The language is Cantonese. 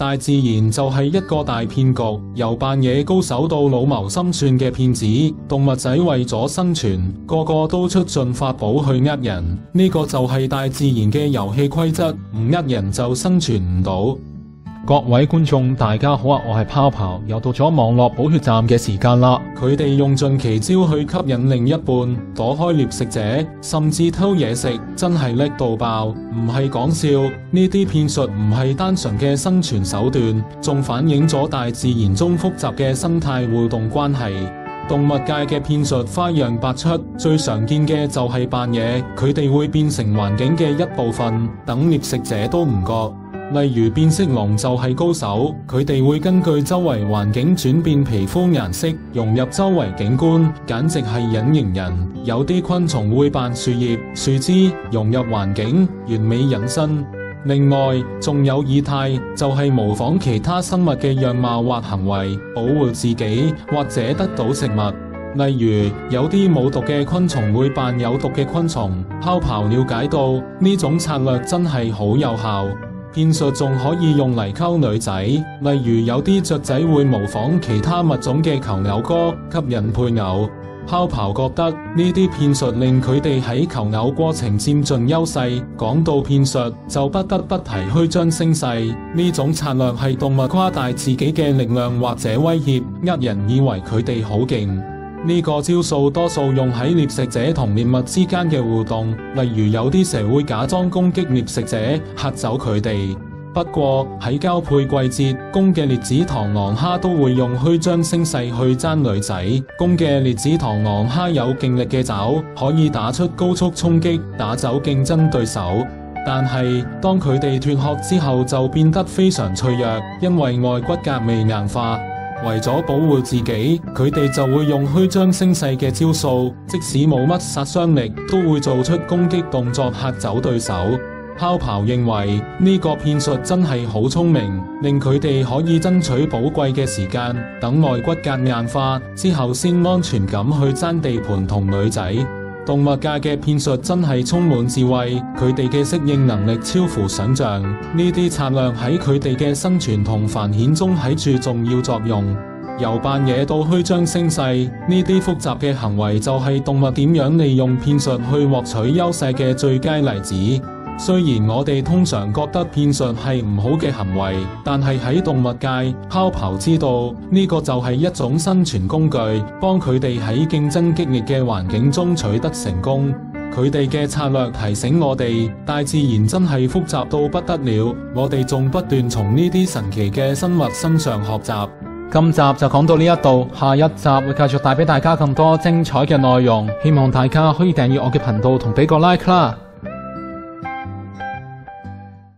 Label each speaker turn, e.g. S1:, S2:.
S1: 大自然就係一個大騙局，由扮野高手到老謀深算嘅騙子，動物仔為咗生存，個個都出盡法寶去呃人。呢個就係大自然嘅遊戲規則，唔呃人就生存唔到。
S2: 各位觀眾大家好啊，我係泡泡，又到咗網絡補血站嘅時間啦。
S1: 佢哋用盡奇招去吸引另一半，躲開獵食者，甚至偷嘢食，真係叻到爆，唔係講笑。呢啲騙術唔係單純嘅生存手段，仲反映咗大自然中複雜嘅生態互動關係。動物界嘅騙術花樣百出，最常見嘅就係扮野，佢哋會變成環境嘅一部分，等獵食者都唔覺。例如變色龍就係高手，佢哋會根據周圍環境轉變皮膚顏色，融入周圍景觀，簡直係隱形人。有啲昆蟲會扮樹葉、樹枝，融入環境，完美隱身。另外，仲有擬態，就係模仿其他生物嘅樣貌或行為，保護自己或者得到食物。例如，有啲冇毒嘅昆蟲會扮有毒嘅昆蟲。泡泡了解到呢種策略真係好有效。騙術仲可以用嚟溝女仔，例如有啲雀仔會模仿其他物種嘅求偶歌，吸引配偶。泡泡覺得呢啲騙術令佢哋喺求偶過程佔盡優勢。講到騙術，就不得不提虛張聲勢，呢種策略係動物誇大自己嘅力量或者威脅，呃人以為佢哋好勁。呢個招數多數用喺獵食者同獵物之間嘅互動，例如有啲蛇會假裝攻擊獵食者，嚇走佢哋。不過喺交配季節，公嘅列子螳螂蝦都會用虛張聲勢去爭女仔。公嘅列子螳螂蝦有勁力嘅爪，可以打出高速衝擊，打走競爭對手。但係當佢哋脫殼之後，就變得非常脆弱，因為外骨骼未硬化。為咗保護自己，佢哋就會用虛張聲勢嘅招數，即使冇乜殺傷力，都會做出攻擊動作嚇走對手。泡泡認為呢個騙術真係好聰明，令佢哋可以爭取寶貴嘅時間，等外骨骼硬化之後先安全咁去爭地盤同女仔。動物界嘅騙術真係充滿智慧，佢哋嘅適應能力超乎想象。呢啲策略喺佢哋嘅生存同繁衍中起住重要作用。由扮野到虛張聲勢，呢啲複雜嘅行為就係動物點樣利用騙術去獲取優勢嘅最佳例子。雖然我哋通常覺得騙術係唔好嘅行為，但係喺動物界，泡泡知道呢個就係一種生存工具，幫佢哋喺競爭激烈嘅環境中取得成功。佢哋嘅策略提醒我哋，大自然真係複雜到不得了，我哋仲不斷從呢啲神奇嘅生物身上學習。
S2: 今集就講到呢一度，下一集會繼續帶俾大家更多精彩嘅內容，希望大家可以訂閱我嘅頻道同俾個 like 啦。